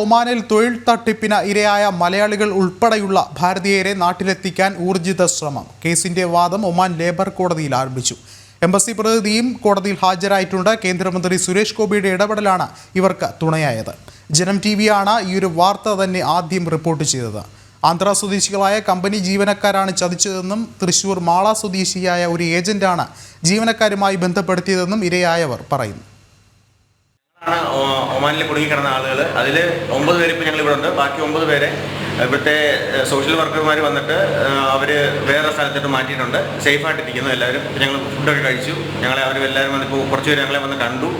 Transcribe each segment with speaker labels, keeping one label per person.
Speaker 1: ഒമാനിൽ തൊഴിൽ തട്ടിപ്പിന് ഇരയായ മലയാളികൾ ഉൾപ്പെടെയുള്ള ഭാരതീയരെ നാട്ടിലെത്തിക്കാൻ ഊർജിത ശ്രമം. കേസിന്റെ വാദം ഒമാൻ ലേബർ കോടതിയിൽ ആരംഭിച്ചു. എംബസി പ്രതിനിധിയും കോടതിയിൽ ഹാജരായിട്ടുണ്ട്. കേന്ദ്രമന്ത്രി സുരേഷ് ഗോപിയുടെ ഇടപെടലാണ് ഇവർക്ക് തുണയായത്. ജനം ടിവിയാണ് ഈയൊരു വാർത്ത തന്നെ ആദ്യം റിപ്പോർട്ട് ചെയ്തത്. ആന്ധ്ര സ്വദേശികളായ കമ്പനി ജീവനക്കാരാണ് ചതിച്ചതെന്നും തൃശൂർ മാള സ്വദേശിയായ ഒരു ഏജന്റാണ് ജീവനക്കാരുമായി ബന്ധപ്പെടുത്തിയതെന്നും ഇരയായവർ പറയുന്നു.
Speaker 2: ഒമാനിൽ കുടുങ്ങിക്കിടന്ന ആളുകൾ അതിൽ 9 പേര് ഇപ്പോൾ ഞങ്ങൾ ഇവിടെ ഉണ്ട്. ബാക്കി 9 പേരെ ഇവിടുത്തെ സോഷ്യൽ വർക്കർമാർ വന്നിട്ട് അവർ വേറെ സ്ഥലത്തോട്ട് മാറ്റിയിട്ടുണ്ട്. സേഫായിട്ടിരിക്കുന്നു എല്ലാവരും. ഞങ്ങൾ ഫുഡൊക്കെ കഴിച്ചു. അവരെല്ലാവരും വന്നിപ്പോൾ കുറച്ച് പേര് ഞങ്ങളെ വന്ന് കണ്ടു.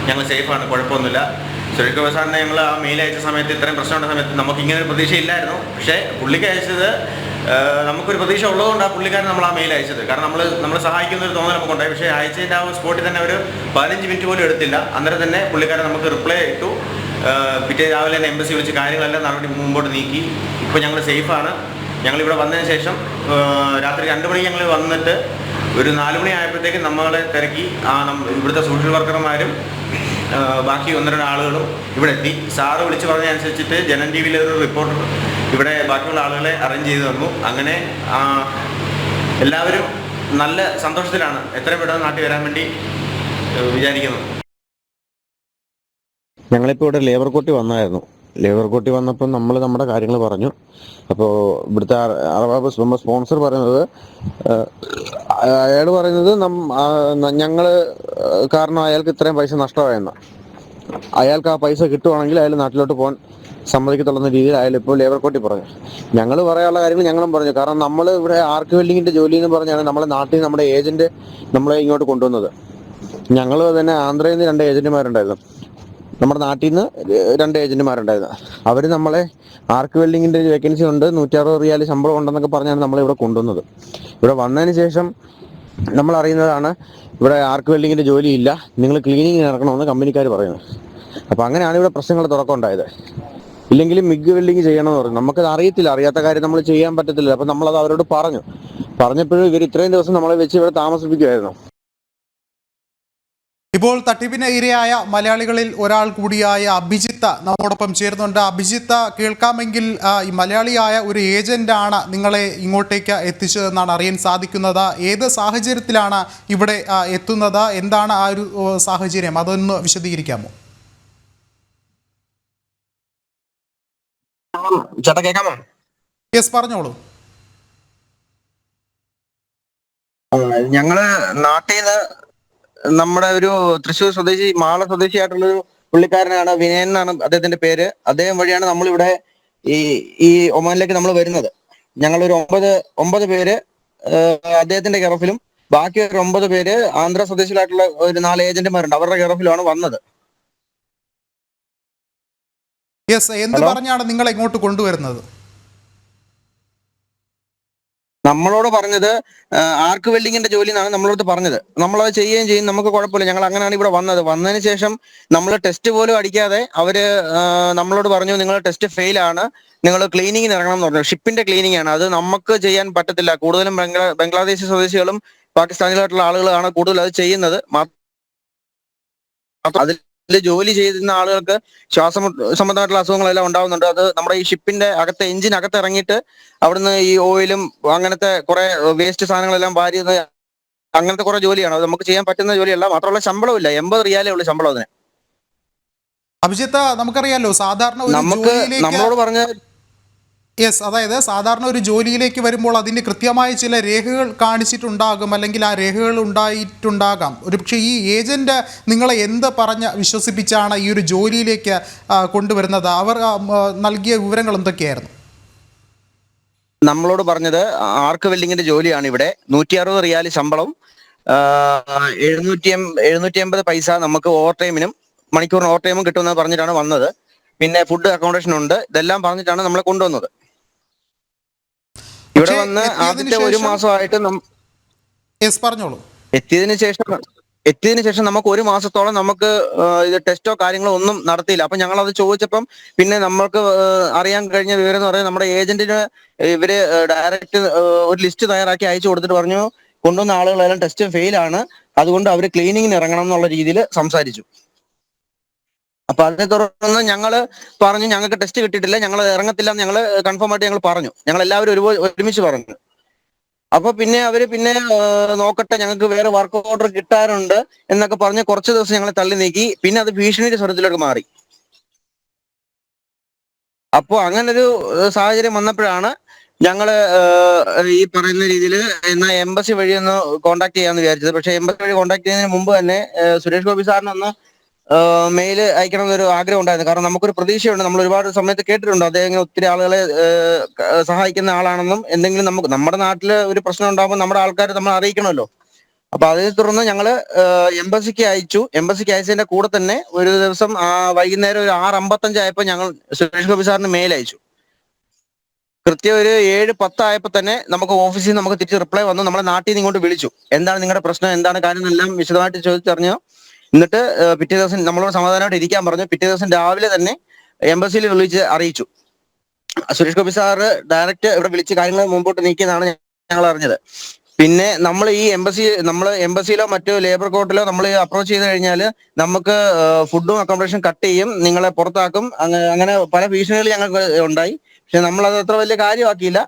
Speaker 2: ഞങ്ങൾ സേഫാണ്, കുഴപ്പമൊന്നുമില്ല. സുരേഷ് ഗോപി സാറിനെ ഞങ്ങൾ ആ മെയിൽ അയച്ച സമയത്ത്, ഇത്രയും പ്രശ്നമുള്ള സമയത്ത് നമുക്ക് ഇങ്ങനെ ഒരു പ്രതീക്ഷയില്ലായിരുന്നു. പക്ഷേ പുള്ളിക്ക് അയച്ചത് നമുക്കൊരു പ്രതീക്ഷ ഉള്ളതുകൊണ്ട് ആ പുള്ളിക്കാരൻ നമ്മൾ ആ മെയിൽ അയച്ചത്. കാരണം നമ്മൾ സഹായിക്കുന്ന ഒരു തോന്നൽ നമുക്കുണ്ടായി. പക്ഷേ അയച്ചതിൻ്റെ ആ സ്പോട്ടിൽ തന്നെ ഒരു 15 മിനിറ്റ് പോലും എടുത്തില്ല. അന്നേരം തന്നെ പുള്ളിക്കാരൻ നമുക്ക് റിപ്ലൈ ഇട്ടു. പിറ്റേ രാവിലെ തന്നെ എംബസി വിളിച്ച് കാര്യങ്ങളെല്ലാം നടപടി മുമ്പോട്ട് നീക്കി. ഇപ്പോൾ ഞങ്ങൾ സേഫാണ്. ഞങ്ങളിവിടെ വന്നതിന് ശേഷം രാത്രി 2 മണിക്ക് ഞങ്ങൾ വന്നിട്ട് ഒരു 4 മണി ആയപ്പോഴത്തേക്ക് നമ്മളെ തിരക്കി ഇവിടുത്തെ സോഷ്യൽ വർക്കർമാരും ബാക്കി 1-2 ആളുകളും ഇവിടെ എത്തി. സാറ് വിളിച്ച് പറഞ്ഞതനുസരിച്ചിട്ട് ജനം ടി വിയിലെ ഒരു റിപ്പോർട്ടർ ഇവിടെ ബാക്കിയുള്ള ആളുകളെ അറേഞ്ച് ചെയ്ത് തന്നു. അങ്ങനെ എല്ലാവരും നല്ല സന്തോഷത്തിലാണ്. എത്രയും പെട്ടെന്ന് നാട്ടിൽ വരാൻ വേണ്ടി വിചാരിക്കുന്നു.
Speaker 3: ഞങ്ങളിപ്പോൾ ഇവിടെ ലേബർ കോർട്ടിൽ വന്നായിരുന്നു. ലേബർ കോർട്ടിൽ വന്നപ്പോൾ നമ്മൾ നമ്മുടെ കാര്യങ്ങൾ പറഞ്ഞു. അപ്പോൾ ഇവിടുത്തെ സ്പോൺസർ പറയുന്നത്, അയാൾ പറയുന്നത് ഞങ്ങൾ കാരണം അയാൾക്ക് ഇത്രയും പൈസ നഷ്ടമായെന്ന്. അയാൾക്ക് ആ പൈസ കിട്ടുവാണെങ്കിൽ അയാൾ നാട്ടിലോട്ട് പോകാൻ സമ്മതിക്കത്തുള്ള രീതിയിൽ അയാൾ ഇപ്പോൾ ലേബർ കോർട്ടിൽ പറഞ്ഞു. ഞങ്ങൾ പറയാനുള്ള കാര്യങ്ങൾ ഞങ്ങളും പറഞ്ഞു. കാരണം നമ്മൾ ഇവിടെ ആർക്ക് വെൽഡിങ്ങിന്റെ ജോലി എന്ന് പറഞ്ഞാണ് നമ്മളെ നാട്ടിൽ നമ്മുടെ ഏജന്റ് നമ്മളെ ഇങ്ങോട്ട് കൊണ്ടുവന്നത്. ഞങ്ങൾ തന്നെ ആന്ധ്രയിൽ നിന്ന് 2 ഏജന്റുമാരുണ്ടായിരുന്നു. നമ്മുടെ നാട്ടിൽ നിന്ന് 2 ഏജന്റുമാരുണ്ടായിരുന്നു. അവർ നമ്മളെ ആർക്ക് വെൽഡിങ്ങിന്റെ വേക്കൻസി ഉണ്ട്, 160 റിയാൽ ശമ്പളം ഉണ്ടെന്നൊക്കെ പറഞ്ഞാണ് നമ്മളെ ഇവിടെ കൊണ്ടുവന്നത്. ഇവിടെ വന്നതിന് ശേഷം നമ്മൾ അറിയുന്നതാണ് ഇവിടെ ആർക്ക് വെൽഡിങ്ങിന്റെ ജോലി ഇല്ല, നിങ്ങൾ ക്ലീനിങ്ങിന് ഇറക്കണമെന്ന് കമ്പനിക്കാർ പറയുന്നത്. അപ്പൊ അങ്ങനെയാണ് ഇവിടെ പ്രശ്നങ്ങൾ തുടക്കം ഉണ്ടായത്. ഇല്ലെങ്കിൽ മിഗ് വെൽഡിങ് ചെയ്യണമെന്ന് പറഞ്ഞു. നമുക്കത് അറിയത്തില്ല, അറിയാത്ത കാര്യം നമ്മൾ ചെയ്യാൻ പറ്റത്തില്ല. അപ്പൊ നമ്മളത് അവരോട് പറഞ്ഞപ്പോഴും ഇവർ ഇത്രയും ദിവസം നമ്മളെ വെച്ച് ഇവിടെ താമസിപ്പിക്കുമായിരുന്നു.
Speaker 1: ഇപ്പോൾ തട്ടിപ്പിന് ഇരയായ മലയാളികളിൽ ഒരാൾ കൂടിയായ അഭിജിത്ത് നമ്മോടൊപ്പം ചേരുന്നുണ്ട്. അഭിജിത്ത്, കേൾക്കാമെങ്കിൽ ഈ മലയാളിയായ ഒരു ഏജന്റാണ് നിങ്ങളെ ഇങ്ങോട്ടേക്ക് എത്തിച്ചതെന്നാണ് അറിയാൻ സാധിക്കുന്നത്. ഏത് സാഹചര്യത്തിലാണ് ഇവിടെ എത്തുന്നത്? എന്താണ് ആ ഒരു സാഹചര്യം? അതൊന്ന് വിശദീകരിക്കാമോ?
Speaker 3: ചേട്ടാ കേൾക്കാമോ?
Speaker 1: യെസ്, പറഞ്ഞോളൂ.
Speaker 3: ഞങ്ങള് നാട്ടിൽ നിന്ന് നമ്മുടെ ഒരു തൃശ്ശൂർ സ്വദേശി, മാള സ്വദേശിയായിട്ടുള്ളൊരു പുള്ളിക്കാരനാണ്, വിനയൻ എന്നാണ് അദ്ദേഹത്തിന്റെ പേര്. അദ്ദേഹം വഴിയാണ് നമ്മളിവിടെ ഈ ഒമാനിലേക്ക് നമ്മൾ വരുന്നത്. ഞങ്ങളൊരു 9 പേര് അദ്ദേഹത്തിന്റെ കെയറോഫിലും ബാക്കി ഒരു 9 പേര് ആന്ധ്ര സ്വദേശികളായിട്ടുള്ള ഒരു 4 ഏജന്റുമാരുണ്ട്, അവരുടെ കെയറോഫിലാണ് വന്നത്.
Speaker 1: യെസ്, എന്ത് പറഞ്ഞാണ് നിങ്ങൾ ഇങ്ങോട്ട് കൊണ്ടുവരുന്നത്?
Speaker 3: നമ്മളോട് പറഞ്ഞത് ആർക്ക് വെൽഡിങ്ങിന്റെ ജോലി എന്നാണ് നമ്മളോട് പറഞ്ഞത്. നമ്മളത് ചെയ്യുകയും ചെയ്യും, നമുക്ക് കുഴപ്പമില്ല. ഞങ്ങൾ അങ്ങനെയാണ് ഇവിടെ വന്നത്. വന്നതിന് ശേഷം നമ്മൾ ടെസ്റ്റ് പോലും അടിക്കാതെ അവര് നമ്മളോട് പറഞ്ഞു, നിങ്ങൾ ടെസ്റ്റ് ഫെയിൽ ആണ്, നിങ്ങൾ ക്ലീനിങ്ങിന് ഇറങ്ങണം എന്ന് പറഞ്ഞു. ഷിപ്പിന്റെ ക്ലീനിങ് ആണ്, അത് നമുക്ക് ചെയ്യാൻ പറ്റത്തില്ല. കൂടുതലും ബംഗ്ലാദേശ് സ്വദേശികളും പാകിസ്ഥാനികളായിട്ടുള്ള ആളുകളാണ് കൂടുതൽ അത് ചെയ്യുന്നത്. അതിൽ ജോലി ചെയ്യുന്ന ആളുകൾക്ക് ശ്വാസം സംബന്ധമായിട്ടുള്ള അസുഖങ്ങളെല്ലാം ഉണ്ടാവുന്നുണ്ട്. അത് നമ്മുടെ ഈ ഷിപ്പിന്റെ അകത്ത്, എഞ്ചിനകത്ത് ഇറങ്ങിയിട്ട് അവിടുന്ന് ഈ ഓയിലും അങ്ങനത്തെ കുറെ വേസ്റ്റ് സാധനങ്ങളെല്ലാം വാരിയത്, അങ്ങനത്തെ കുറെ ജോലിയാണ്. അത് നമുക്ക് ചെയ്യാൻ പറ്റുന്ന ജോലിയല്ല. മാത്രമല്ല ശമ്പളവും ഇല്ല, 80 റിയാലേ ഉള്ളൂ ശമ്പളം അതിന്.
Speaker 1: അഭിജിത്ത്, നമുക്കറിയാലോ സാധാരണ
Speaker 3: നമ്മളോട് പറഞ്ഞ
Speaker 1: യെസ്, അതായത് സാധാരണ ഒരു ജോലിയിലേക്ക് വരുമ്പോൾ അതിന് കൃത്യമായ ചില രേഖകൾ കാണിച്ചിട്ടുണ്ടാകും, അല്ലെങ്കിൽ ആ രേഖകൾ ഉണ്ടായിട്ടുണ്ടാകാം. ഒരുപക്ഷെ ഈ ഏജന്റ് നിങ്ങളെ എന്ത് പറഞ്ഞ് വിശ്വസിപ്പിച്ചാണ് ഈ ഒരു ജോലിയിലേക്ക് കൊണ്ടുവരുന്നത്? അവർ നൽകിയ വിവരങ്ങൾ എന്തൊക്കെയായിരുന്നു?
Speaker 3: നമ്മളോട് പറഞ്ഞത് ആർക്ക് വെൽഡിങ്ങിന്റെ ജോലിയാണ് ഇവിടെ, 160 റിയാൽ ശമ്പളം, 750 പൈസ നമുക്ക് ഓവർ ടൈമിനും മണിക്കൂറിന് ഓവർ ടൈമും കിട്ടുമെന്ന് പറഞ്ഞിട്ടാണ് വന്നത്. പിന്നെ ഫുഡ് അക്കോമഡേഷൻ ഉണ്ട്, ഇതെല്ലാം പറഞ്ഞിട്ടാണ് നമ്മളെ കൊണ്ടുവന്നത്. ഇവിടെ വന്ന് ആദ്യത്തെ 1 മാസമായിട്ട് എത്തിയതിനു ശേഷം നമുക്ക് 1 മാസത്തോളം നമുക്ക് ഇത് ടെസ്റ്റോ കാര്യങ്ങളോ ഒന്നും നടത്തിയില്ല. അപ്പൊ ഞങ്ങൾ അത് ചോദിച്ചപ്പം പിന്നെ നമ്മൾക്ക് അറിയാൻ കഴിഞ്ഞ വിവരം എന്ന് പറയുന്നത്, നമ്മുടെ ഏജന്റിന് ഇവര് ഡയറക്റ്റ് ഒരു ലിസ്റ്റ് തയ്യാറാക്കി അയച്ചു കൊടുത്തിട്ട് പറഞ്ഞു, കൊണ്ടുവന്ന ആളുകളെല്ലാം ടെസ്റ്റ് ഫെയിൽ ആണ്, അതുകൊണ്ട് അവര് ക്ലീനിങ്ങിന് ഇറങ്ങണം എന്നുള്ള രീതിയിൽ സംസാരിച്ചു. അപ്പൊ അതിനെ തുടർന്ന് ഞങ്ങള് പറഞ്ഞു ഞങ്ങൾക്ക് ടെസ്റ്റ് കിട്ടിയിട്ടില്ല, ഞങ്ങൾ ഇറങ്ങത്തില്ല എന്ന് ഞങ്ങൾ കൺഫേം ആയിട്ട് ഞങ്ങൾ പറഞ്ഞു. ഞങ്ങൾ എല്ലാവരും ഒരുമിച്ച് പറഞ്ഞു. അപ്പൊ പിന്നെ അവര് നോക്കട്ടെ, ഞങ്ങൾക്ക് വേറെ വർക്ക് ഓർഡർ കിട്ടാറുണ്ട് എന്നൊക്കെ പറഞ്ഞ് കുറച്ച് ദിവസം ഞങ്ങളെ തള്ളി നീക്കി. പിന്നെ അത് ഭീഷണിയുടെ സ്വരത്തിലേക്ക് മാറി. അപ്പോൾ അങ്ങനൊരു സാഹചര്യം വന്നപ്പോഴാണ് ഞങ്ങള് ഈ പറയുന്ന രീതിയിൽ എന്നാ എംബസി വഴി ഒന്ന് കോൺടാക്ട് ചെയ്യാന്ന് വിചാരിച്ചത്. പക്ഷെ എംബസി വഴി കോൺടാക്ട് ചെയ്യുന്നതിന് മുമ്പ് തന്നെ സുരേഷ് ഗോപി സാറിനൊന്ന് മെയിൽ അയക്കണം എന്നൊരു ആഗ്രഹം ഉണ്ടായിരുന്നു. കാരണം നമുക്കൊരു പ്രതീക്ഷയുണ്ട്, നമ്മൾ ഒരുപാട് സമയത്ത് കേട്ടിട്ടുണ്ട് അദ്ദേഹം ഇങ്ങനെ ഒത്തിരി ആളുകളെ സഹായിക്കുന്ന ആളാണെന്നും. എന്തെങ്കിലും നമ്മുടെ നാട്ടില് ഒരു പ്രശ്നം ഉണ്ടാകുമ്പോൾ നമ്മുടെ ആൾക്കാർ നമ്മൾ അറിയിക്കണമല്ലോ. അപ്പൊ അതിനെ തുടർന്ന് ഞങ്ങള് എംബസിക്ക് അയച്ചു. എംബസിക്ക് അയച്ചതിന്റെ കൂടെ തന്നെ ഒരു ദിവസം വൈകുന്നേരം ഒരു 6:55 ആയപ്പോൾ ഞങ്ങൾ സുരേഷ് ഗോപി സാറിന് മെയിൽ അയച്ചു. കൃത്യം ഒരു 7:10 ആയപ്പോൾ തന്നെ നമുക്ക് ഓഫീസിൽ നിന്ന് നമുക്ക് തിരിച്ച് റിപ്ലൈ വന്നു. നമ്മളെ നാട്ടിൽ നിന്ന് ഇങ്ങോട്ട് വിളിച്ചു. എന്താണ് നിങ്ങളുടെ പ്രശ്നം, എന്താണ് കാര്യം എന്നെല്ലാം വിശദമായിട്ട് ചോദിച്ചറിഞ്ഞു. എന്നിട്ട് പിറ്റേ ദിവസം നമ്മളോട് സമാധാനമായിട്ട് ഇരിക്കാൻ പറഞ്ഞു. പിറ്റേ ദിവസം രാവിലെ തന്നെ എംബസിയിൽ വിളിച്ച് അറിയിച്ചു. സുരേഷ് ഗോപി സാറ് ഡയറക്റ്റ് ഇവിടെ വിളിച്ച് കാര്യങ്ങൾ മുമ്പോട്ട് നീക്കിയെന്നാണ് ഞങ്ങൾ അറിഞ്ഞത്. പിന്നെ നമ്മൾ എംബസിയിലോ മറ്റോ ലേബർ കോർട്ടിലോ നമ്മൾ അപ്രോച്ച് ചെയ്ത് കഴിഞ്ഞാൽ നമുക്ക് ഫുഡും അക്കോമഡേഷൻ കട്ട് ചെയ്യും, നിങ്ങളെ പുറത്താക്കും, അങ്ങനെ പല ഭീഷണികൾ ഞങ്ങൾക്ക് ഉണ്ടായി. പക്ഷെ നമ്മൾ അത് അത്ര വലിയ കാര്യമാക്കിയില്ല.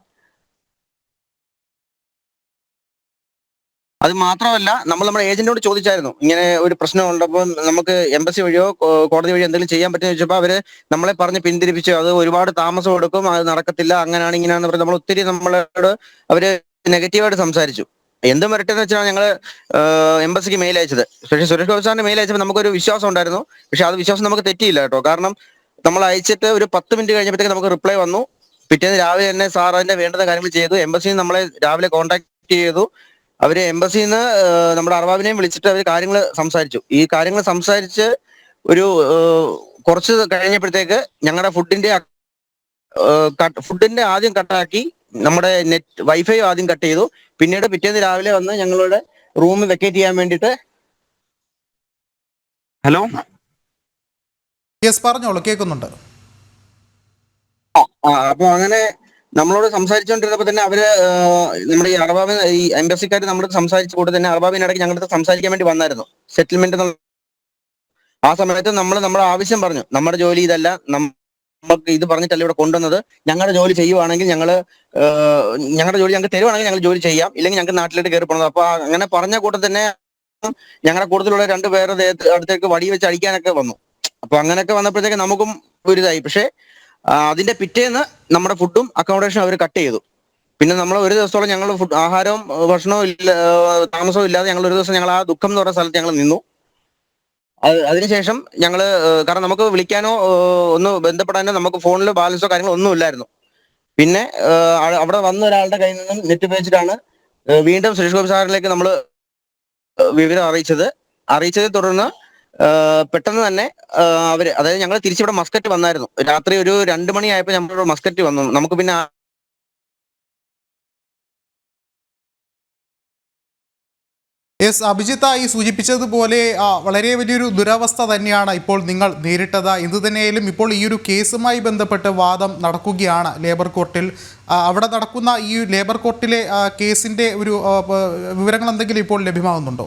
Speaker 3: അത് മാത്രമല്ല, നമ്മുടെ ഏജന്റിനോട് ചോദിച്ചായിരുന്നു ഇങ്ങനെ ഒരു പ്രശ്നം ഉണ്ടപ്പോൾ നമുക്ക് എംബസി വഴിയോ കോടതി വഴിയോ എന്തെങ്കിലും ചെയ്യാൻ പറ്റുമെന്ന് ചോദിച്ചപ്പോൾ അവര് നമ്മളെ പറഞ്ഞ് പിന്തിരിപ്പിച്ചു. അത് ഒരുപാട് താമസം എടുക്കും, അത് നടക്കത്തില്ല, അങ്ങനെയാണ് ഇങ്ങനെയാണെന്ന് പറഞ്ഞ് നമ്മൾ ഒത്തിരി നമ്മളോട് അവര് നെഗറ്റീവായിട്ട് സംസാരിച്ചു. എന്തും വരട്ടെ എന്ന് വെച്ചാൽ ഞങ്ങള് എംബസിക്ക് മെയിൽ അയച്ചത്. പക്ഷേ സുരേഷ് ഗോപി സാറിന്റെ മെയിൽ അയച്ചപ്പോൾ നമുക്കൊരു വിശ്വാസം ഉണ്ടായിരുന്നു. പക്ഷെ അത് വിശ്വാസം നമുക്ക് തെറ്റിയില്ല കേട്ടോ. കാരണം നമ്മൾ അയച്ചിട്ട് ഒരു 10 മിനിറ്റ് കഴിഞ്ഞപ്പോഴത്തേക്ക് നമുക്ക് റിപ്ലൈ വന്നു. പിറ്റേന്ന് രാവിലെ തന്നെ സാർ അതിന്റെ വേണ്ടുന്ന കാര്യങ്ങൾ ചെയ്തു. എംബസിയിൽ നമ്മളെ രാവിലെ കോൺടാക്ട് ചെയ്തു. അവര് എംബസിയിൽ നിന്ന് നമ്മുടെ അർബാബിനെയും വിളിച്ചിട്ട് അവര് കാര്യങ്ങൾ സംസാരിച്ചു. ഈ കാര്യങ്ങൾ സംസാരിച്ച് ഒരു കുറച്ച് കഴിഞ്ഞപ്പോഴത്തേക്ക് ഞങ്ങളുടെ ഫുഡിന്റെ ആദ്യം കട്ടാക്കി, നമ്മുടെ വൈഫൈ ആദ്യം കട്ട് ചെയ്തു. പിന്നീട് പിറ്റേന്ന് രാവിലെ വന്ന് ഞങ്ങളുടെ റൂം വെക്കേറ്റ് ചെയ്യാൻ വേണ്ടിയിട്ട് ഹലോ
Speaker 1: യെസ്, പറഞ്ഞോളൂ, കേൾക്കുന്നുണ്ട്.
Speaker 3: അപ്പൊ അങ്ങനെ നമ്മളോട് സംസാരിച്ചുകൊണ്ടിരുന്നപ്പോ തന്നെ അവര് നമ്മുടെ ഈ എംബസിക്കാർ നമ്മളോട് സംസാരിച്ച കൂടെ തന്നെ അറബാബിനിടയ്ക്ക് ഞങ്ങളുടെ സംസാരിക്കാൻ വേണ്ടി വന്നായിരുന്നു, സെറ്റിൽമെന്റ് എന്നുള്ള. ആ സമയത്ത് നമ്മുടെ ആവശ്യം പറഞ്ഞു. നമ്മുടെ ജോലി ഇതല്ല, നമുക്ക് ഇത് പറഞ്ഞിട്ടല്ല ഇവിടെ കൊണ്ടുവന്നത്. ഞങ്ങളുടെ ജോലി ചെയ്യുവാണെങ്കിൽ ഞങ്ങളുടെ ജോലി ഞങ്ങൾക്ക് തരുവാണെങ്കിൽ ഞങ്ങൾ ജോലി ചെയ്യാം, ഇല്ലെങ്കിൽ ഞങ്ങൾക്ക് നാട്ടിലേക്ക് കയറി പോകണം. അപ്പൊ അങ്ങനെ പറഞ്ഞ കൂട്ടം തന്നെ ഞങ്ങളുടെ കൂടുതലുള്ള 2 പേരുടെ അടുത്തേക്ക് വടി വെച്ച് അടിക്കാനൊക്കെ വന്നു. അപ്പൊ അങ്ങനെയൊക്കെ വന്നപ്പോഴത്തേക്ക് നമുക്കും ഒരു ഇതായി. പക്ഷെ അതിന്റെ പിറ്റേന്ന് നമ്മുടെ ഫുഡും അക്കോമഡേഷനും അവർ കട്ട് ചെയ്തു. പിന്നെ നമ്മൾ ഒരു ദിവസത്തോളം ഞങ്ങൾ ആഹാരവും ഭക്ഷണവും താമസവും ഇല്ലാതെ ഞങ്ങൾ ഒരു ദിവസം ഞങ്ങൾ ആ ദുഃഖം എന്ന് പറയുന്ന സ്ഥലത്ത് ഞങ്ങൾ നിന്നു. അതിനുശേഷം കാരണം നമുക്ക് വിളിക്കാനോ ഒന്ന് ബന്ധപ്പെടാനോ നമുക്ക് ഫോണിൽ ബാലൻസോ കാര്യങ്ങളോ ഒന്നും ഇല്ലായിരുന്നു. പിന്നെ അവിടെ വന്ന ഒരാളുടെ കയ്യിൽ നിന്നും നെറ്റ് ഉപയോഗിച്ചിട്ടാണ് വീണ്ടും സുരേഷ് ഗോപി സാറിലേക്ക് നമ്മൾ വിവരം അറിയിച്ചതിനെ തുടർന്ന് പെട്ടെന്ന് തന്നെ അതായത് ഞങ്ങൾ തിരിച്ചിവിടെ മസ്കറ്റ് വന്നായിരുന്നു. രാത്രി ഒരു 2 മണിയായപ്പോൾ നമ്മളിവിടെ മസ്കറ്റ് വന്നു. നമുക്ക് പിന്നെ
Speaker 1: യെസ്, അഭിജിത്ത് ഈ സൂചിപ്പിച്ചതുപോലെ വളരെ വലിയൊരു ദുരവസ്ഥ തന്നെയാണ് ഇപ്പോൾ നിങ്ങൾ നേരിട്ടത്. എന്തു തന്നെയായാലും ഇപ്പോൾ ഈ ഒരു കേസുമായി ബന്ധപ്പെട്ട് വാദം നടക്കുകയാണ് ലേബർ കോർട്ടിൽ. അവിടെ നടക്കുന്ന ഈ ലേബർ കോർട്ടിലെ കേസിന്റെ ഒരു വിവരങ്ങൾ എന്തെങ്കിലും ഇപ്പോൾ ലഭ്യമാകുന്നുണ്ടോ?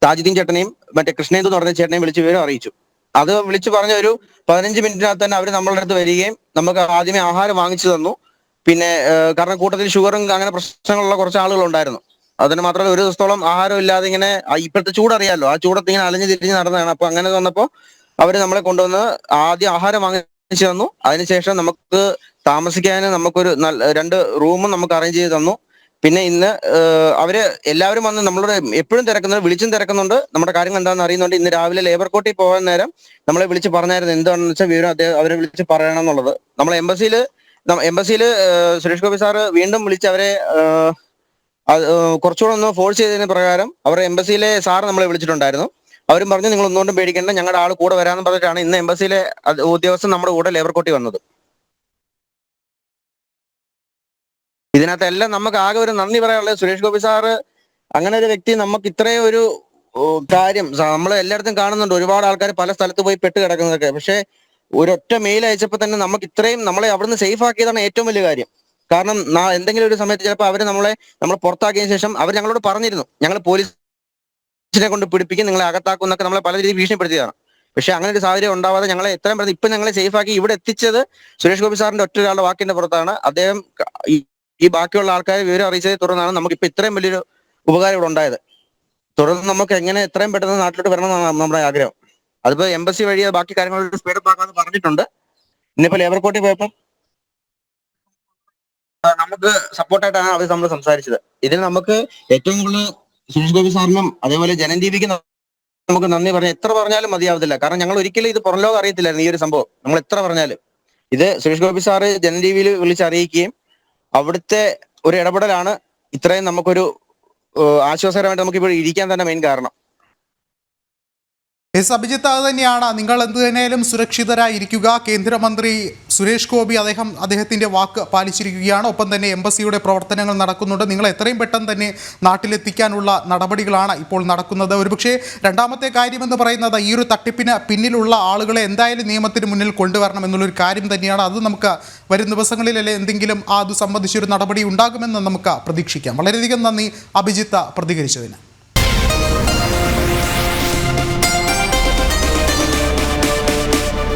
Speaker 3: താജുദ്ദീൻ ചേട്ടനെയും മറ്റേ കൃഷ്ണേന്ദു എന്ന് പറഞ്ഞ ചേട്ടനെയും വിളിച്ച് വിവരം അറിയിച്ചു. അത് വിളിച്ചു പറഞ്ഞ ഒരു 15 മിനിറ്റിനകത്ത് തന്നെ അവർ നമ്മളുടെ അടുത്ത് വരികയും നമുക്ക് ആദ്യമേ ആഹാരം വാങ്ങിച്ചു തന്നു. പിന്നെ കാരണം കൂട്ടത്തിൽ ഷുഗറും അങ്ങനെ പ്രശ്നങ്ങളുള്ള കുറച്ച് ആളുകൾ ഉണ്ടായിരുന്നു. അതിന് മാത്രമല്ല, ഒരു ദിവസത്തോളം ആഹാരം ഇല്ലാതെ ഇങ്ങനെ ഇപ്പോഴത്തെ ചൂടറിയാമല്ലോ, ആ ചൂടത്ത് ഇങ്ങനെ അലഞ്ഞു തിരിഞ്ഞ് നടന്നതാണ്. അപ്പൊ അങ്ങനെ വന്നപ്പോൾ അവര് നമ്മളെ കൊണ്ടുവന്ന് ആദ്യം ആഹാരം വാങ്ങിച്ചു തന്നു. അതിനുശേഷം നമുക്ക് താമസിക്കാൻ നമുക്കൊരു 2 റൂമും നമുക്ക് അറേഞ്ച് ചെയ്ത് തന്നു. പിന്നെ ഇന്ന് അവര് എല്ലാവരും വന്ന് നമ്മളോട് എപ്പോഴും വിളിച്ചും തിരക്കുന്നുണ്ട്, നമ്മുടെ കാര്യങ്ങൾ എന്താണെന്ന് അറിയുന്നുണ്ട്. ഇന്ന് രാവിലെ ലേബർ കോർട്ടിൽ പോകാൻ നേരം നമ്മളെ വിളിച്ച് പറഞ്ഞായിരുന്നു എന്താണെന്ന് വെച്ചാൽ വിവരം അവരെ വിളിച്ച് പറയണം എന്നുള്ളത്. നമ്മളെ എംബസിയിൽ സുരേഷ് ഗോപി സാറ് വീണ്ടും വിളിച്ച് അവരെ കുറച്ചുകൂടെ ഒന്ന് ഫോഴ്സ് ചെയ്തതിന് പ്രകാരം അവരുടെ എംബസിയിലെ സാറ് നമ്മളെ വിളിച്ചിട്ടുണ്ടായിരുന്നു. അവരും പറഞ്ഞു നിങ്ങൾ ഒന്നുകൊണ്ടും പേടിക്കേണ്ട, ഞങ്ങളുടെ ആൾ കൂടെ വരാമെന്ന് പറഞ്ഞിട്ടാണ് ഇന്ന് എംബസിയിലെ ഉദ്യോഗസ്ഥൻ നമ്മുടെ കൂടെ ലേബർ കോർട്ടിൽ വന്നത്. ഇതിനകത്തെല്ലാം നമുക്ക് ആകെ ഒരു നന്ദി പറയാനുള്ളത് സുരേഷ് ഗോപി സാറ് അങ്ങനെ ഒരു വ്യക്തി നമുക്ക് ഇത്രയും ഒരു കാര്യം നമ്മൾ എല്ലായിടത്തും കാണുന്നുണ്ട്. ഒരുപാട് ആൾക്കാർ പല സ്ഥലത്ത് പോയി പെട്ട് കിടക്കുന്നതൊക്കെ. പക്ഷെ ഒരൊറ്റ മെയിൽ അയച്ചപ്പോൾ തന്നെ നമുക്ക് ഇത്രയും നമ്മളെ അവിടുന്ന് സേഫ് ആക്കിയതാണ് ഏറ്റവും വലിയ കാര്യം. കാരണം എന്തെങ്കിലും ഒരു സമയത്ത് ചിലപ്പോൾ നമ്മൾ പുറത്താക്കിയതിനു ശേഷം അവർ ഞങ്ങളോട് പറഞ്ഞിരുന്നു ഞങ്ങൾ പോലീസിനെ കൊണ്ട് പിടിപ്പിക്കും, നിങ്ങളെ അകത്താക്കും എന്നൊക്കെ നമ്മളെ പല രീതിയിൽ ഭീഷണിപ്പെടുത്തിയതാണ്. പക്ഷെ അങ്ങനെ ഒരു സാഹചര്യം ഉണ്ടാവാതെ ഞങ്ങളെ എത്രയും പെട്ടെന്ന് ഇപ്പൊ ഞങ്ങളെ സേഫ് ആക്കി ഇവിടെ എത്തിച്ചത് സുരേഷ് ഗോപി സാറിന്റെ ഒറ്റ ഒരാളുടെ വാക്കിന്റെ പുറത്താണ്. അദ്ദേഹം ഈ ബാക്കിയുള്ള ആൾക്കാരെ വിവരം അറിയിച്ചതിനെ തുടർന്നാണ് നമുക്ക് ഇപ്പൊ ഇത്രയും വലിയൊരു ഉപകാരം ഇവിടെ ഉണ്ടായത്. തുടർന്ന് നമുക്ക് എങ്ങനെ എത്രയും പെട്ടെന്ന് നാട്ടിലോട്ട് വരണം എന്നാണ് നമ്മുടെ ആഗ്രഹം. അതിപ്പോ എംബസി വഴി ബാക്കി കാര്യങ്ങൾ സ്പീഡപ്പ് ആക്കാന്ന് പറഞ്ഞിട്ടുണ്ട്. ഇന്നിപ്പോ ലേബർ കോർട്ടിൽ പോയപ്പോൾ നമുക്ക് സപ്പോർട്ടായിട്ടാണ് അവർ നമ്മൾ സംസാരിച്ചത്. ഇതിൽ നമുക്ക് ഏറ്റവും കൂടുതൽ സുരേഷ് ഗോപി സാറിനും അതേപോലെ ജനൻ ടിവിക്ക് നമുക്ക് നന്ദി പറഞ്ഞാൽ എത്ര പറഞ്ഞാലും മതിയാവത്തില്ല. കാരണം ഞങ്ങൾ ഒരിക്കലും ഇത് പുറം ലോകം അറിയത്തില്ലായിരുന്നു ഈ ഒരു സംഭവം. നമ്മൾ എത്ര പറഞ്ഞാലും ഇത് സുരേഷ് ഗോപി സാറ് ജനൻ ടിവിയിൽ വിളിച്ചറിയിക്കുകയും അവിടുത്തെ ഒരു ഇടപെടലാണ് ഇത്രയും നമുക്കൊരു ആശ്വാസകരമായിട്ട് നമുക്ക് ഇപ്പോൾ ഇരിക്കാൻ തന്നെ മെയിൻ കാരണം.
Speaker 1: എസ് അഭിജിത്ത്, അത് തന്നെയാണ്. നിങ്ങൾ എന്ത് തന്നെയാലും സുരക്ഷിതരായിരിക്കുക. കേന്ദ്രമന്ത്രി സുരേഷ് ഗോപി അദ്ദേഹത്തിൻ്റെ വാക്ക് പാലിച്ചിരിക്കുകയാണ്. ഒപ്പം തന്നെ എംബസിയുടെ പ്രവർത്തനങ്ങൾ നടക്കുന്നുണ്ട്. നിങ്ങൾ എത്രയും പെട്ടെന്ന് തന്നെ നാട്ടിലെത്തിക്കാനുള്ള നടപടികളാണ് ഇപ്പോൾ നടക്കുന്നത്. ഒരുപക്ഷെ രണ്ടാമത്തെ കാര്യമെന്ന് പറയുന്നത് ഈ ഒരു തട്ടിപ്പിന് പിന്നിലുള്ള ആളുകളെ എന്തായാലും നിയമത്തിന് മുന്നിൽ കൊണ്ടുവരണം എന്നുള്ളൊരു കാര്യം തന്നെയാണ്. അത് നമുക്ക് വരും ദിവസങ്ങളിലല്ലേ എന്തെങ്കിലും അത് സംബന്ധിച്ചൊരു നടപടി ഉണ്ടാകുമെന്ന് നമുക്ക് പ്രതീക്ഷിക്കാം. വളരെയധികം നന്ദി അഭിജിത്ത് പ്രതികരിച്ചതിന്.